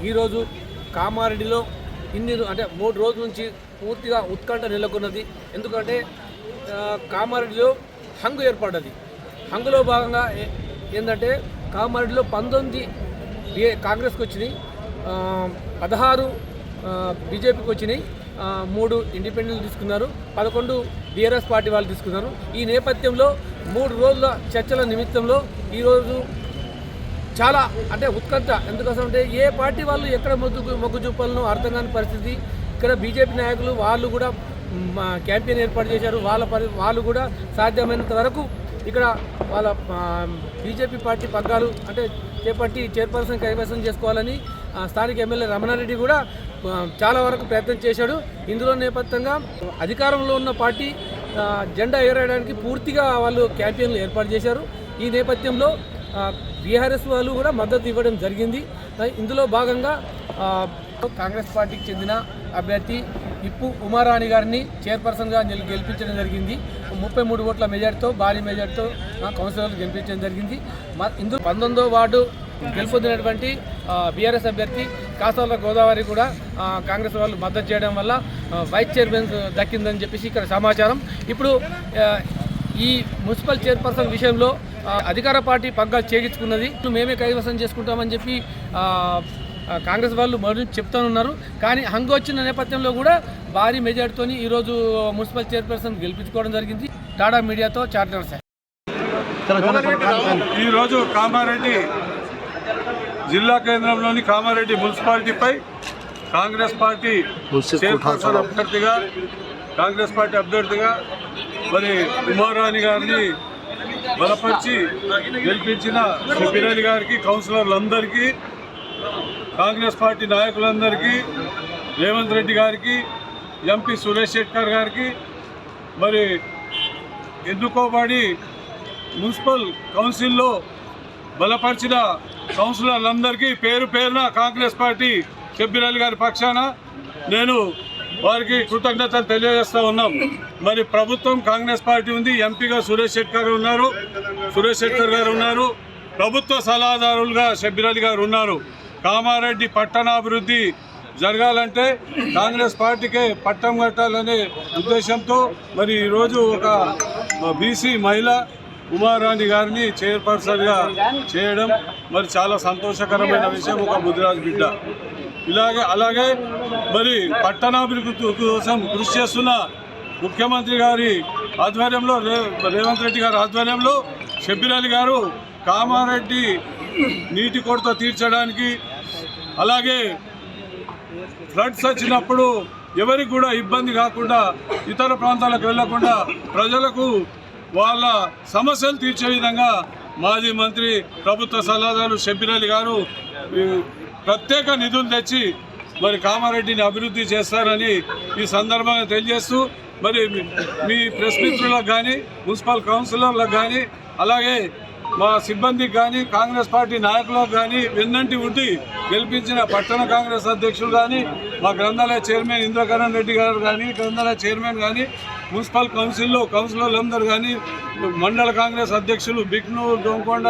ఈరోజు కామారెడ్డిలో అంటే 3 రోజుల నుంచి పూర్తిగా ఉత్కంఠ నెలకొన్నది. ఎందుకంటే కామారెడ్డిలో హంగు ఏర్పడ్డది. హంగులో భాగంగా ఏంటంటే కామారెడ్డిలో 19 కాంగ్రెస్కి వచ్చినాయి, 16 బీజేపీకి వచ్చినాయి, 3 ఇండిపెండెంట్ తీసుకున్నారు, 11 బీఆర్ఎస్ పార్టీ వాళ్ళు తీసుకున్నారు. ఈ నేపథ్యంలో 3 రోజుల చర్చల నిమిత్తంలో ఈరోజు చాలా అంటే ఉత్కంఠ. ఎందుకంటే ఏ పార్టీ వాళ్ళు ఎక్కడ మొగ్గు చూపాలనో అర్థం కాని పరిస్థితి. ఇక్కడ బీజేపీ నాయకులు వాళ్ళు కూడా క్యాంపెయిన్ ఏర్పాటు చేశారు. వాళ్ళు కూడా సాధ్యమైనంత వరకు ఇక్కడ వాళ్ళ బీజేపీ పార్టీ పగ్గాలు అంటే చేపట్టి చైర్పర్సన్ కైవసం చేసుకోవాలని స్థానిక ఎమ్మెల్యే రమణారెడ్డి కూడా చాలా వరకు ప్రయత్నం చేశాడు. ఇందులో నేపథ్యంగా అధికారంలో ఉన్న పార్టీ జెండా ఎగరేయడానికి పూర్తిగా వాళ్ళు క్యాంపెయిన్లు ఏర్పాటు చేశారు. ఈ నేపథ్యంలో బీఆర్ఎస్ వాళ్ళు కూడా మద్దతు ఇవ్వడం జరిగింది. ఇందులో భాగంగా కాంగ్రెస్ పార్టీకి చెందిన అభ్యర్థి ఇప్పు ఉమారాణి గారిని చైర్పర్సన్గా గెలిపించడం జరిగింది. 33 ఓట్ల మెజార్టీతో భారీ మెజార్టీతో కౌన్సిలర్లు గెలిపించడం జరిగింది. ఇందులో 19వ వార్డు గెలుపొందినటువంటి బీఆర్ఎస్ అభ్యర్థి కాసాల గోదావరి కూడా కాంగ్రెస్ వాళ్ళు మద్దతు చేయడం వల్ల వైస్ చైర్మన్ దక్కిందని చెప్పేసి ఇక్కడ సమాచారం. ఇప్పుడు ఈ మున్సిపల్ చైర్పర్సన్ విషయంలో అధికార పార్టీ పగ్గాలు చేయించుకున్నది. మేమే కైవసం చేసుకుంటామని చెప్పి కాంగ్రెస్ వాళ్ళు మరి చెప్తానున్నారు. కానీ హంగు వచ్చిన నేపథ్యంలో కూడా భారీ మెజార్టీతో ఈరోజు మున్సిపల్ చైర్పర్సన్ గెలిపించుకోవడం జరిగింది. టాడా మీడియాతో చార్టర్ సార్. ఈరోజు కామారెడ్డి జిల్లా కేంద్రంలోని కామారెడ్డి మున్సిపాలిటీపై కాంగ్రెస్ పార్టీ చైర్పర్సన్ అభ్యర్థిగా మరి ఉమారాణి గారిని బలపరిచి గెలిపించిన షబీర్ గారికి, కౌన్సిలర్లందరికీ, కాంగ్రెస్ పార్టీ నాయకులందరికీ, రేవంత్ రెడ్డి గారికి, ఎంపీ సురేష్ శెట్కర్ గారికి, మరి ఎన్నుకోబడి మున్సిపల్ కౌన్సిల్లో బలపరిచిన కౌన్సిలర్లందరికీ పేరు పేరున కాంగ్రెస్ పార్టీ షబీర్ గారి పక్షాన నేను వారికి కృతజ్ఞతలు తెలియజేస్తూ ఉన్నాం. మరి ప్రభుత్వం కాంగ్రెస్ పార్టీ ఉంది, ఎంపీగా సురేష్ శెట్కర్ గారు ఉన్నారు, ప్రభుత్వ సలహాదారులుగా షబీర్ గారు ఉన్నారు. కామారెడ్డి పట్టణాభివృద్ధి జరగాలంటే కాంగ్రెస్ పార్టీకే పట్టం కట్టాలనే ఉద్దేశంతో మరి ఈరోజు ఒక బీసీ మహిళ ఉమారాణి గారిని చైర్పర్సన్గా చేయడం మరి చాలా సంతోషకరమైన విషయం. ఒక ముదిరాజ్ బిడ్డ అలాగే మరి పట్టణాభివృద్ధి కోసం కృషి చేస్తున్న ముఖ్యమంత్రి గారి ఆధ్వర్యంలో, రేవంత్ రెడ్డి గారి ఆధ్వర్యంలో షబీర్ గారు కామారెడ్డి నీటి కొరత తీర్చడానికి, అలాగే ఫ్లడ్స్ వచ్చినప్పుడు ఎవరికి కూడా ఇబ్బంది కాకుండా ఇతర ప్రాంతాలకు వెళ్లకుండా ప్రజలకు వాళ్ళ సమస్యలు తీర్చే విధంగా మాజీ మంత్రి ప్రభుత్వ సలహాదారు షబీర్ గారు ప్రత్యేక నిధులు తెచ్చి మరి కామారెడ్డిని అభివృద్ధి చేస్తారని ఈ సందర్భంగా తెలియజేస్తూ, మరి మీ ప్రెస్ మిత్రులకు కానీ, మున్సిపల్ కౌన్సిలర్లకు కానీ, అలాగే మా సిబ్బందికి కానీ, కాంగ్రెస్ పార్టీ నాయకులకు కానీ వెన్నంటి ఉండి గెలిపించిన పట్టణ కాంగ్రెస్ అధ్యక్షులు కానీ, మా గ్రంథాలయ చైర్మన్ ఇంద్రకరణ్ రెడ్డి గారు కానీ, గ్రంథాలయ చైర్మన్ కానీ, మున్సిపల్ కౌన్సిల్లో కౌన్సిలర్లందరూ కానీ, మండల కాంగ్రెస్ అధ్యక్షులు బిక్నూర్, దోంకొండ,